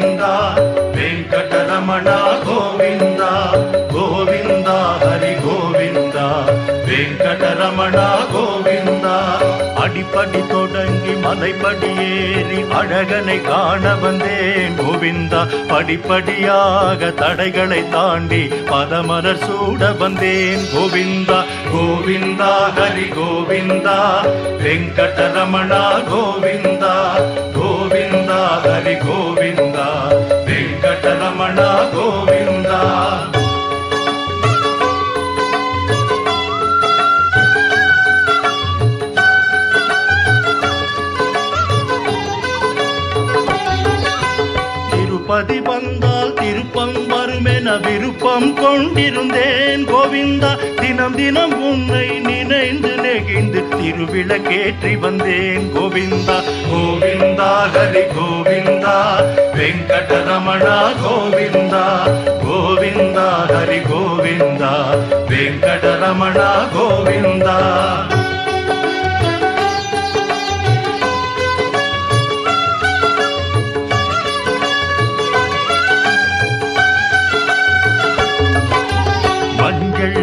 గోవిందా వెంకటరమణ గోవిందా గోవిందా హరి గోవిందా వెంకటరమణ గోవిందా அடிப்படி தொடங்கி மலைப்படி ஏறி அழகனை காண வந்தேன் கோவிந்தா படிப்படியாக தடைகளை தாண்டி பதமலர் சூட வந்தேன் கோவிந்தா கோவிந்தா ஹரி கோவிந்தா வெங்கடரமணா கோவிந்தா கோவிந்தா ஹரி கோவிந்தா வெங்கடரமணா கோவிந்தா திருப்பதி வந்தால் திருப்பம் வருமென விருப்பம் கொண்டிருந்தேன் கோவிந்தா தினம் தினம் உன்னை நினைந்து நெகிழ்ந்து திருவிளக்கேற்றி வந்தேன் கோவிந்தா கோவிந்தா ஹரி கோவிந்தா வெங்கடரமணா கோவிந்தா கோவிந்தா ஹரி கோவிந்தா வெங்கடரமணா கோவிந்தா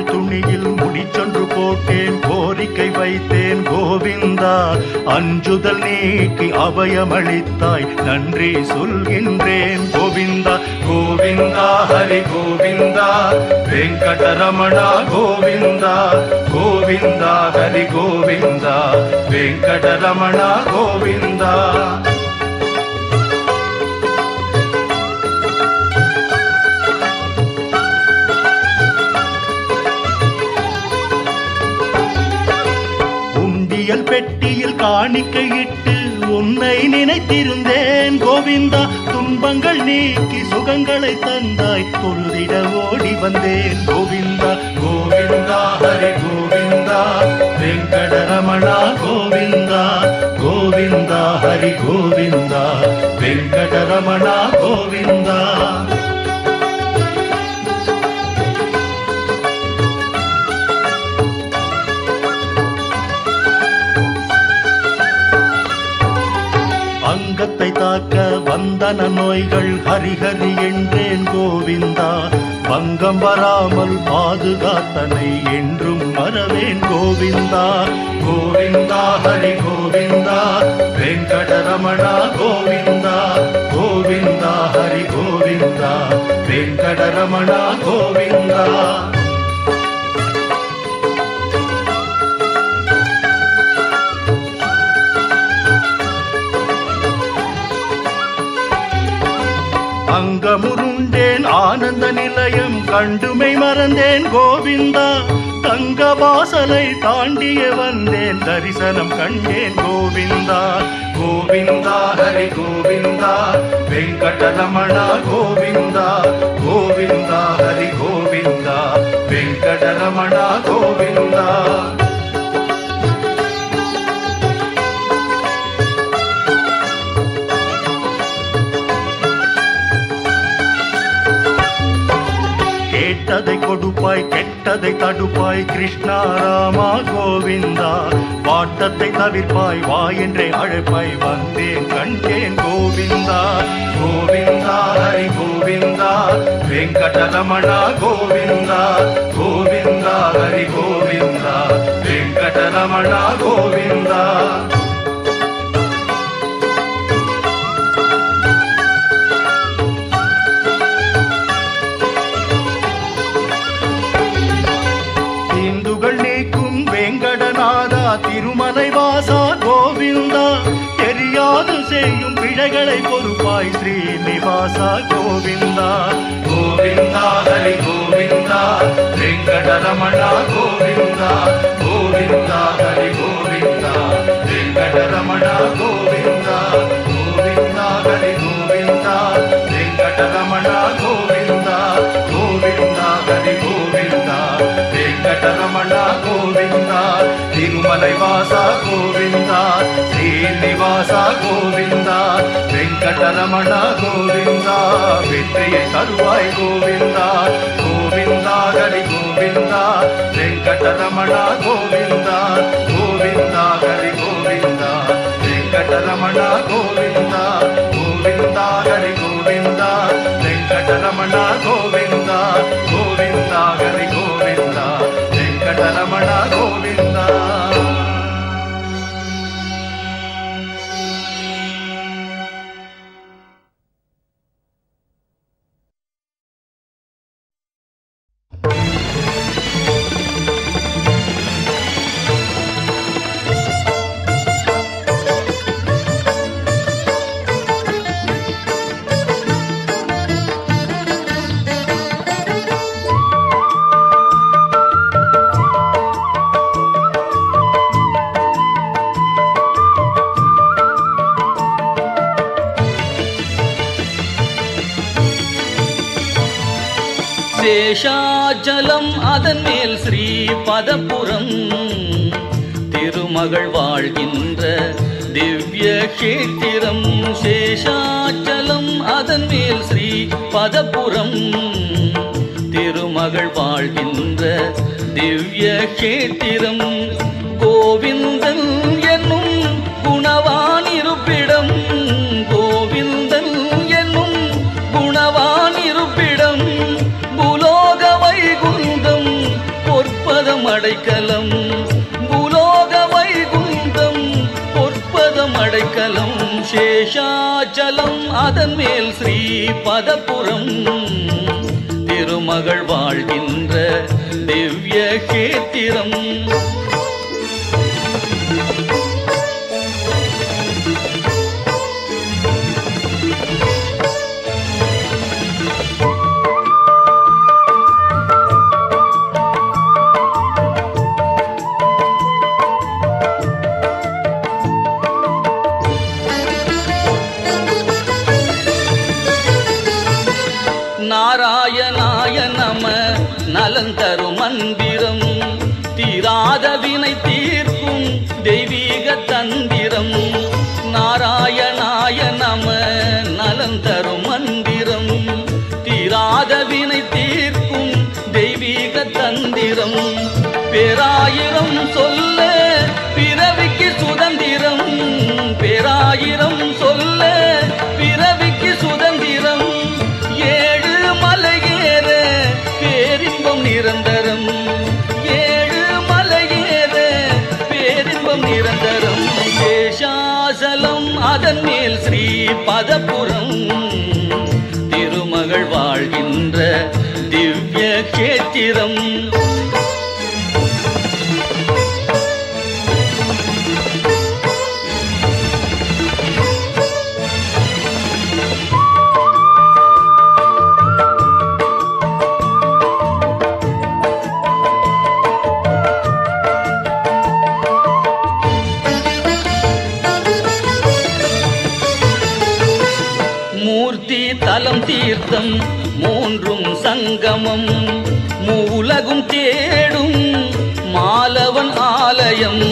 துணியில் முடிச்சொன்று போட்டேன் கோரிக்கை வைத்தேன் கோவிந்தா அஞ்சுதல் நீக்கி அபயமளித்தாய் நன்றி சொல்கின்றேன் கோவிந்தா கோவிந்தா ஹரி கோவிந்தா வெங்கடரமணா கோவிந்தா கோவிந்தா ஹரி கோவிந்தா வெங்கடரமணா கோவிந்தா பெட்டியில் காணிக்கையிட்டு உன்னை நினைத்திருந்தேன் கோவிந்தா துன்பங்கள் நீக்கி சுகங்களை தந்தாய் தொழுதிட ஓடி வந்தேன் கோவிந்தா கோவிந்தா ஹரி கோவிந்தா வெங்கடரமணா கோவிந்தா கோவிந்தா ஹரி கோவிந்தா வெங்கடரமணா கோவிந்தா அங்கத்தை தாக்க வந்தன நோய்கள் ஹரிஹரி என்றேன் கோவிந்தா பங்கம் வராமல் பாதுகாத்தனை என்றும் மறவேன் கோவிந்தா கோவிந்தா ஹரி கோவிந்தா வெங்கடரமணா கோவிந்தா கோவிந்தா ஹரி கோவிந்தா வெங்கடரமணா கோவிந்தா அங்கமுருண்டேன் ஆனந்த நிலையம் கண்டுமை மறந்தேன் கோவிந்தா தங்க வாசலை தாண்டிய வந்தேன் தரிசனம் கண்டேன் கோவிந்தா கோவிந்தா ஹரி கோவிந்தா வெங்கடரமணா கோவிந்தா கோவிந்தா ஹரி கோவிந்தா வெங்கடரமணா கோவிந்தா கேட்டதை கொடுப்பாய் கெட்டதை தடுப்பாய் கிருஷ்ணா ராமா கோவிந்தா பாட்டத்தை தவிர்ப்பாய் வா என்றே அழைப்பாய் வந்தேன் கண்டேன் கோவிந்தா கோவிந்தா ஹரி கோவிந்தா வெங்கடரமணா கோவிந்தா கோவிந்தா ஹரி கோவிந்தா வெங்கடரமணா கோவிந்தா வெங்கடநாதா திருமலை வாசா கோவிந்தா தெரியாது செய்யும் பிழைகளை பொறுப்பாய் ஸ்ரீனிவாசா கோவிந்தா கோவிந்தா ஹரி கோவிந்தா வெங்கடரமணா கோவிந்தா கோவிந்தா ஹரி கோவிந்தா வெங்கடரமணா கோவிந்தா கோவிந்தா ஹரி கோவிந்தா வெங்கடரமணா கோவிந்தா கோவிந்தா ஹரி கோவிந்தா வெங்கடரமணா கோவிந்தா திருமலை வாசா கோவிந்தா ஸ்ரீனிவாசா கோவிந்தா வெங்கடரமணா கோவிந்தா வெற்றியை தருவாய் கோவிந்தா கோவிந்தா ஹரி கோவிந்தா வெங்கடரமணா கோவிந்தா கோவிந்தா ஹரி கோவிந்தா வெங்கடரமணா கோவிந்தா கோவிந்தா ஹரி கோவிந்தா வெங்கடரமணா கோவிந்தா கோவிந்தா ஹரி கோவிந்தா வெங்கடரமணா கோவிந்தா. சேஷாச்சலம் அதன் மேல் ஸ்ரீ பதபுரம் திருமகள் வாழ்கின்ற திவ்ய கேத்திரம். சேஷாச்சலம் அதன் மேல் ஸ்ரீ பதபுரம் திருமகள் வாழ்கின்ற திவ்ய கேத்திரம். கோவிந்தன் என்னும் குணவான் இருப்பிடம், கோவிந்தன் என்னும் குணவான் இருப்பிடம். பூலோக வைகுந்தம் பொற்பதம் அடைக்கலம், பூலோக வைகுந்தம் பொற்பதம் அடைக்கலம். சேஷாச்சலம் அதன் மேல் ஸ்ரீ பதபுரம் திருமகள் வாழ்கின்ற திவ்ய கேத்திரம். நாராயணாய நம நலந்தரும் மந்திரம், தீராத வினை தீர்க்கும் தெய்வீக தந்திரம். நாராயணாய நம நலந்தரும் மந்திரம், தீராத வினை தீர்க்கும் தெய்வீக தந்திரம். பேராயிரம் சொல்ல பிறவிக்கு சுதந்திரம், பேராயிரம் சொல்ல பிறவிக்கு சுதந்திரம். ஏழு மலையேற பேரின்பம் நிரந்தரம், ஏழு மலையேற பேரின்பம் நிரந்தரம். சேஷாசலம் அதன் மேல் ஸ்ரீ பதபுரம் திருமகள் வாழ்கின்ற திவ்ய கேத்திரம். மூர்த்தி தலம் தீர்த்தம் மூன்றும் சங்கமம், மூலகும் தேடும் மாலவன் ஆலயம்.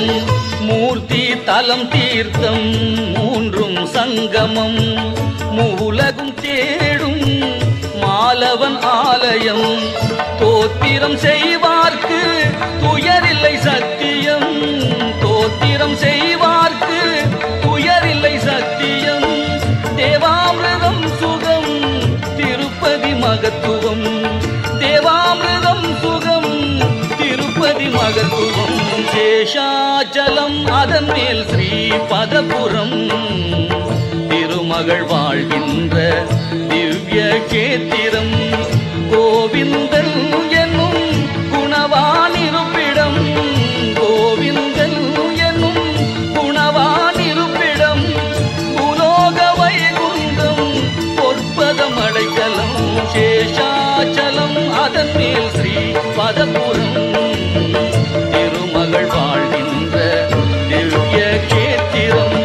மூர்த்தி தலம் தீர்த்தம் மூன்றும் சங்கமம், மூலகும் தேடும் மாலவன் ஆலயம். தோத்திரம் செய்வார்க்கு துயரில்லை சத்தியம், தோத்திரம் செய்வார்க்கு துயரில்லை சத்தியம். தேவாமிர்தம் சுகம் திருப்பதி மகத்துவம், தேவாமிர்தம் சுகம் திருப்பதி மகத்துவம். சேஷாச்சலம் அதன் மேல் ஸ்ரீ பதபுரம் திருமகள் வாழ்கின்ற திவ்ய கேத்திரம். கோவிந்தன் என்னும் குணவான் இருப்பிடம், கோவிந்தன் என்னும் குணவான் இருப்பிடம். பூலோக வைகுந்தம் பொற்பதம் அடைக்கலம். சேஷாச்சலம் அதன் மேல் ஸ்ரீ பதபுரம் திருமகள் வாழ்கின்ற திவ்ய கேத்திரம்.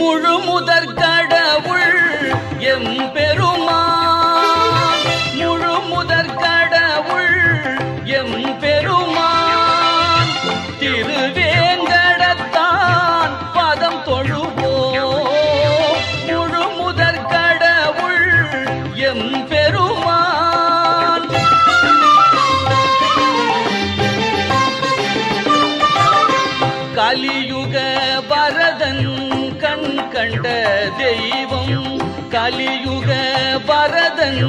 முழு முதற் கடவுள் எம்பெருமான் முழு முதற் கடவுள் எம்பெருமான் திருவேங்கடத்தான் பதம் தொழுவோம் முழு முதற் கடவுள் எம்பெருமான் கலியுக வரதன் கண் கண்ட தெய்வம் கலியுக வரதன்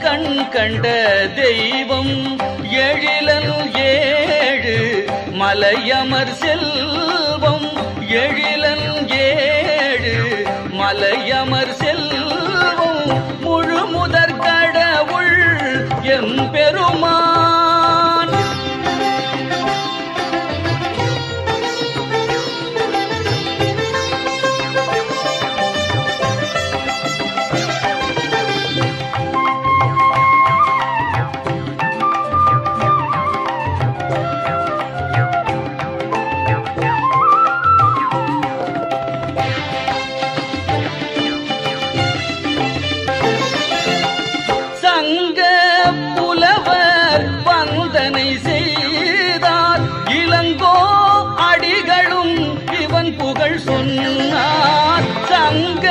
கண் கண்ட தெய்வம் எழிலன் ஏழு மலையமர் செல்வம் எழிலன் ஏழு மலையமர் செல்வம் முழு முதற் கடவுள் எம்பெருமான் சொன்னார் சங்க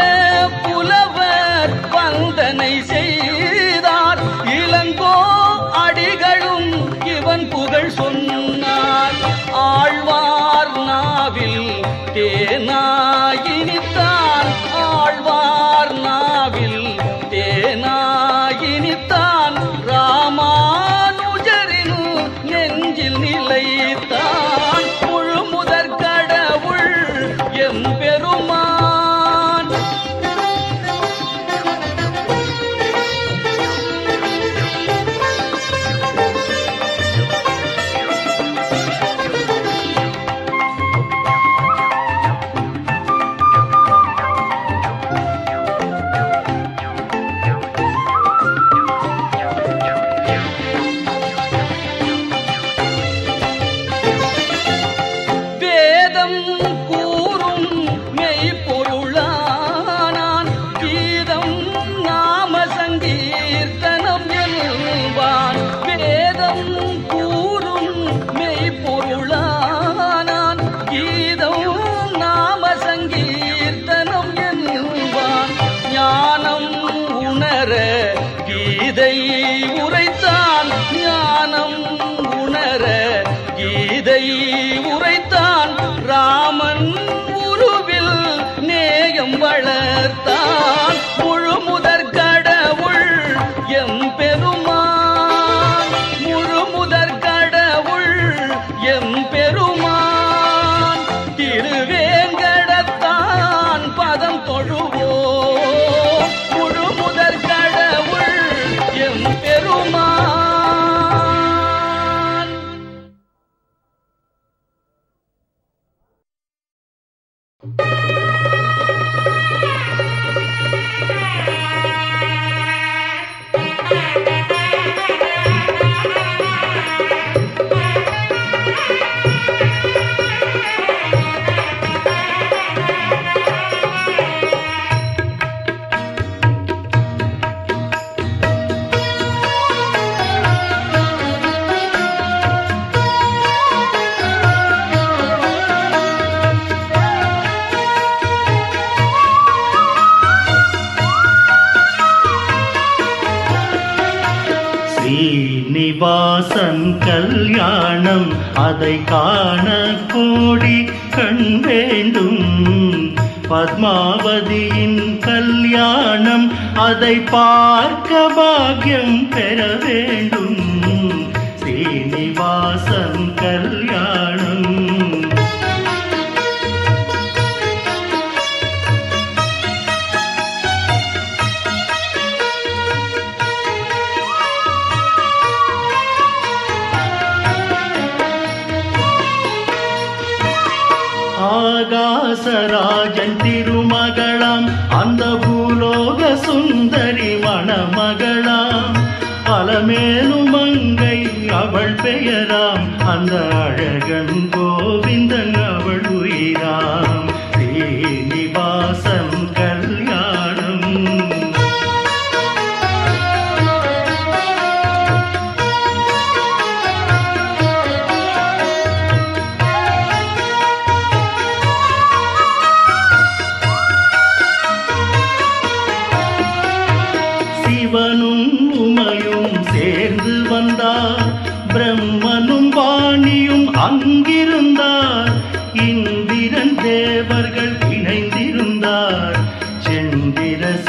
புலவர் வந்தனை செய்தார் இளங்கோ அடிகளும் இவன் புகழ் சொன்னார் ஆழ்வார் நாவில் தேனாயினித்தான் ஆழ்வார் நாவில் தேனாயினித்தான் ராமானுஜரின் நெஞ்சில் நிலைத்தான் முழு முதற் கடவுள் எம்பெருமான் வேதம் கூறும் மெய்ப்பொருளானான் கீதம் நாம சங்கீர்த்தனம் என்பான் வேதம் கூறும் மெய்ப்பொருளானான் கீதம் நாம சங்கீர்த்தனம் என்பான் ஞானம் உணர கீதை உரைத்தான் ஞானம் உணர கீதை உரைத்தான் ராமன் உருவில் நேயம் வளர்த்தான் முழு முதற் கடவுள் எம்பெருமான் முழு முதற் கடவுள் எம்பெருமான் திருவேங்கடத்தான் பதம் தொழுவோம் முழு முதற் கடவுள் எம்பெருமான் ஸ்ரீனிவாசன் கல்யாணம் அதை காண கோடி கண் வேண்டும் பத்மாவதியின் கல்யாணம் அதை பார்க்க பாக்கியம் பெற வேண்டும் ஸ்ரீனிவாசன் கல்யாணம் ஆகாசராஜன் திருமகளாம் அந்த பூலோக சுந்தரி மணமகளாம் அலமேலும் மங்கை அவள் பெயராம் அந்த அழகன் கோவிந்தன் அவள் உயிராம் ஸ்ரீனிவாச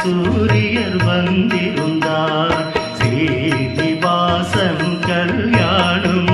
சூரியர் வந்திருந்தார் ஸ்ரீனிவாசன் கல்யாணம்.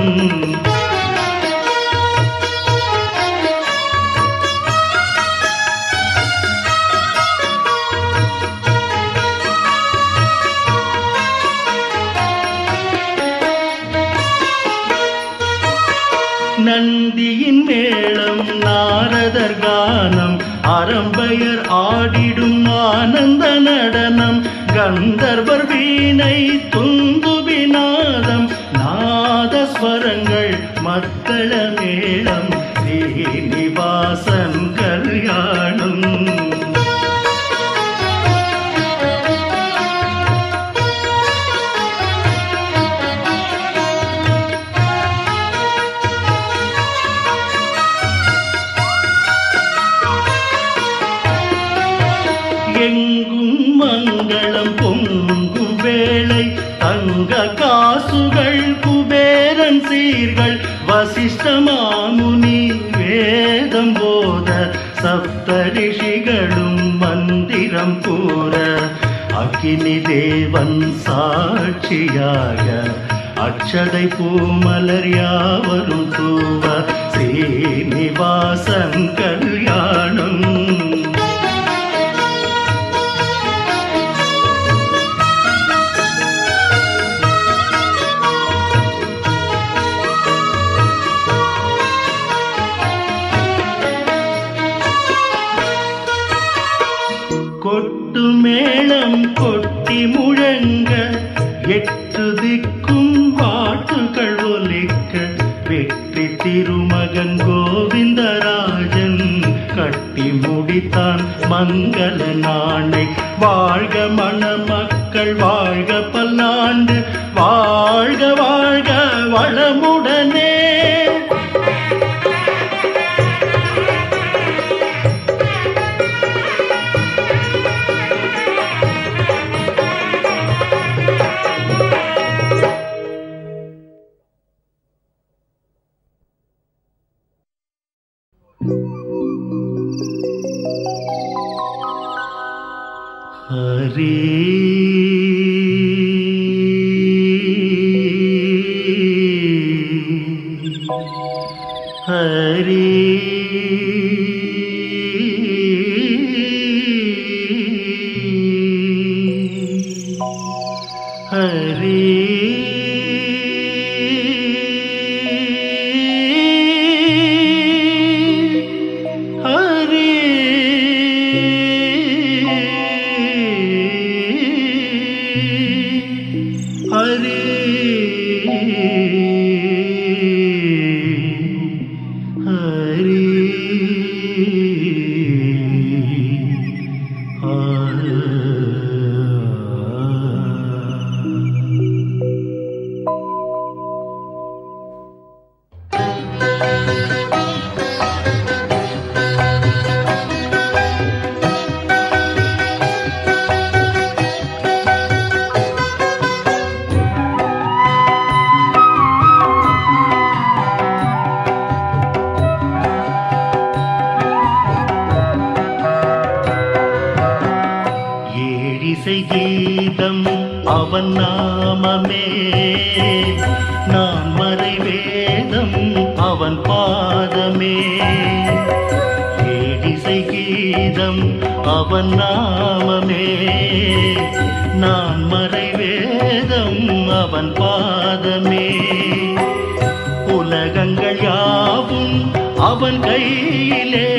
நந்தியின் மேளம் நாரதர் கானம் அரம்பையர் ஆடிடும் ஆனந்த நடனம் கந்தர்வர் வீணை துந்துபிநாதம் நாதஸ்வரங்கள் மத்தள மேளம் ஸ்ரீனிவாசன் கல்யாணம். எங்கும் மங்களம் பொங்கும் வேளை தங்க காசுகள் குபேரன் சீர்கள் வசிஷ்ட மாமுனி வேதம் போத சப்த ரிஷிகளும் மந்திரம் கூற அக்கினி தேவன் சாட்சியாக அக்ஷதை பூமலர் யாவரும் தூவ ஸ்ரீனிவாசன் கல்யாணம். கொட்டு மேளம் கொட்டி முழங்க எட்டு திக்கும் பாட்டுகள் ஒலிக்க வெற்றி திருமகன் கோவிந்தராஜன் கட்டி முடித்தான் மங்கள நாளை. வாழ்க மணமக்கள் வாழ்க பல்லாண்டு வாழ்க வாழ்க வளமுடனே. ஹரி ஹரி ஹரி கீதம் அவன் நாமமே நான் மறை வேதம் அவன் பாதமே. ஏடிசை கீதம் அவன் நாமமே நான் மறை வேதம் அவன் பாதமே. உலகங்கள் யாவும் அவன் கையிலே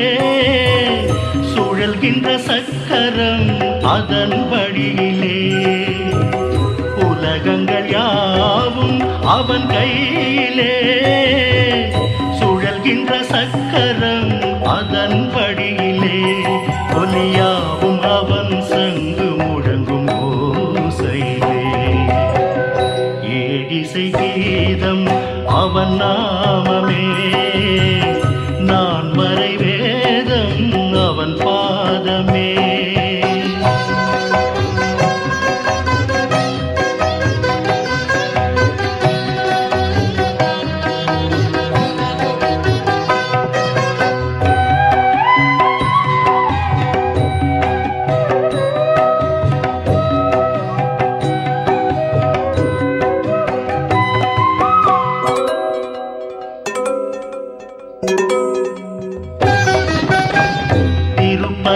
சுழல்கின்ற சக்கரம் அதன் வழியிலே. உலகங்கள் யாவும் அவன் கையிலே சுழல்கின்ற சக்கரம் அதன் வழியிலே. ஒலியாவும் அவன் சங்கு முழங்கும் ஓசையிலே. ஏடிசை கீதம் அவன் நாமமே நான் மறை வேதம் அவன் பாதமே.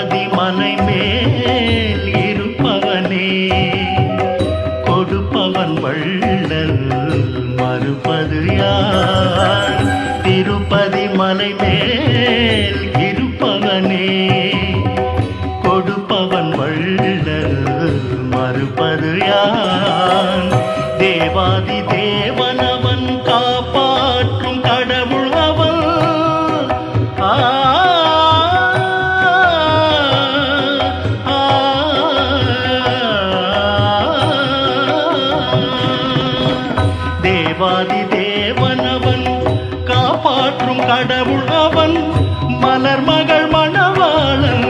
திருப்பதி மலை மேல் இருப்பவனே கொடுப்பவன் வள்ளல் மறுப்பது யார் திருப்பதி மலை மேல் இருப்பவனே கொடுப்பவன் வள்ளல் மறுப்பது யார் தேவாதி தேவனவன் காப்பாற்றும் கடவுள் அவன் தேவாதி தேவனவன் காப்பாற்றும் கடவுள் அவன் மலர் மகள் மணவாளன்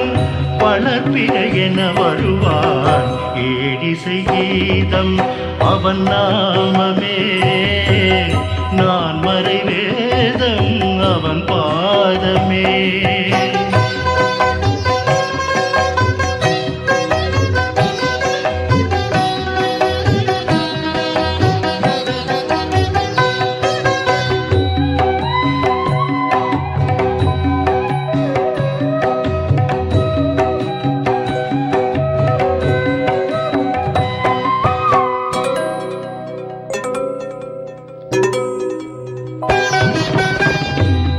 வளர்ப்பிட என வருவான் ஏழிசை கீதம் அவன் நாமமே நான் மறை வேதம் அவன் பாதமே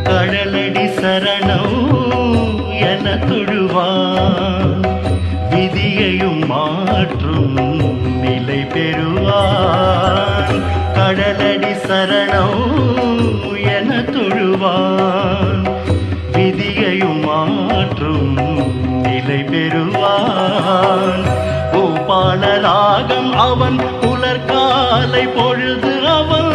கடலடி சரணம் என தொழுவான் விதியையும் மாற்றும் நிலை பெறுவான் கடலடி சரணம் என தொழுவான் விதியையும் மாற்றும் நிலை பெறுவான் பூபாலராகம் அவன் புலர்காலை பொழுது அவன்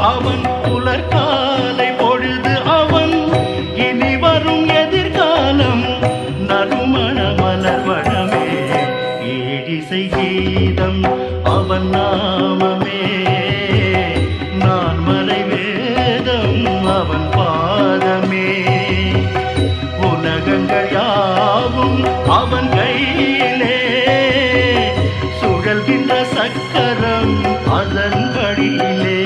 அவன் புலர்காலை பொழுது அவன் இனி வரும் எதிர்காலம் நறுமண மலர்வனமே ஏழிசை கீதம் அவன் நாமமே நான் மறை வேதம் அவன் பாதமே உலகங்கள் யாவும் அவன் கையிலே சுழல்கின்ற சக்கரம் அதன் வழியிலே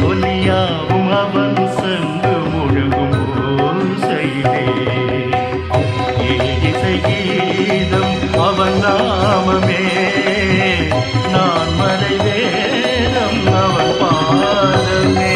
ஒலியாவும் அவன் சென்று முழுகும் ஓசையிலே ஏழிசை கீதம் அவன் நாமமே நான் மறை வேதம் அவன் பாதமே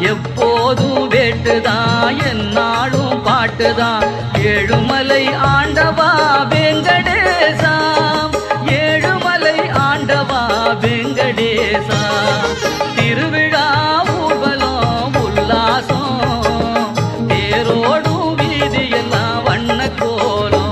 எப்போதும் வேட்டுதான் என்னாலும் பாட்டுதான் ஏழுமலை ஆண்டவா வெங்கடேசா ஏழுமலை ஆண்டவா வெங்கடேசா திருவிழா ஊர்வலம் உல்லாசம் தேரோடும் வீதியெல்லாம் வண்ண கோலம்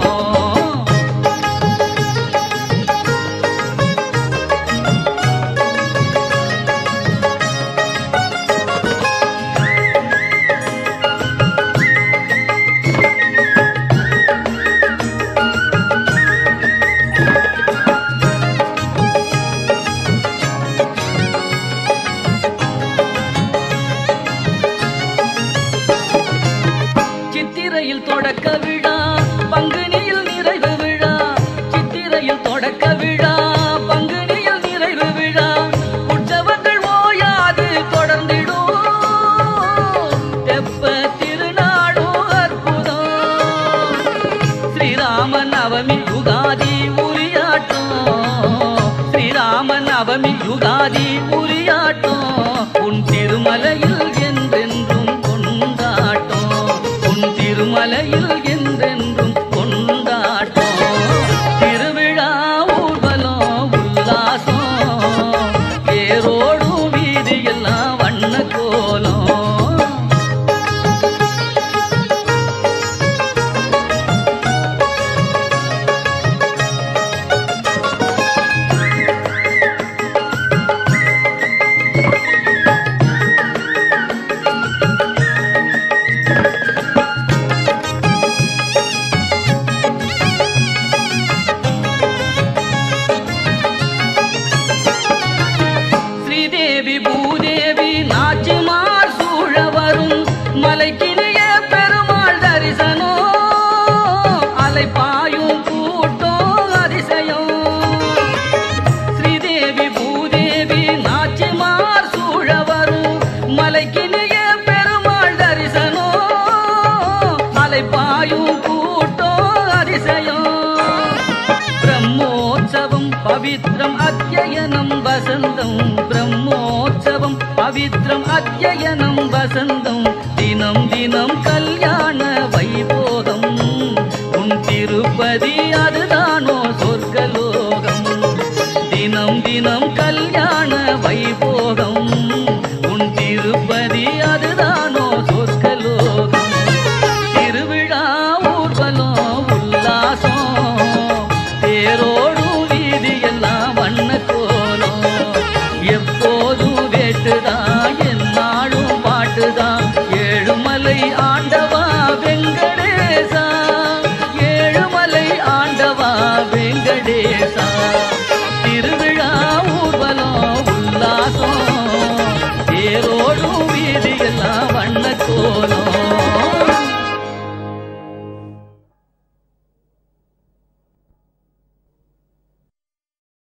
நவமி யுகாதி உரியாட்டம் ஸ்ரீராம நவமி யுகாதி உரியாட்டம் உன் திருமலையில் என்றென்றும் கொண்டாட்டம் உன் திருமலையில் என்றென்றும் கொண்டாட்டம் திருவிழா ஊர்வலம் உல்லாசம் ஏரோடும் வீதியெல்லாம் வண்ண கோலம் மலைக்கிணைய பெருமாள் தரிசனம் அலைப்பாயும் கூட்டம் அதிசயம் ஸ்ரீதேவி பூதேவி நாச்சிமார் சூழ வரும் மலைக்கிணைய பெருமாள் தரிசனம் அலைப்பாயும் கூட்டம் அதிசயம் பிரம்மோற்சவம் பவித்ரம் அத்யயனம் வசந்தம் பிரம்மோற்சவம் பவித்ரம் அத்யயனம் வசந்தம் தினம் தினம் கல்யாண வைபோகம் உன் திருப்பதி அதுதானோ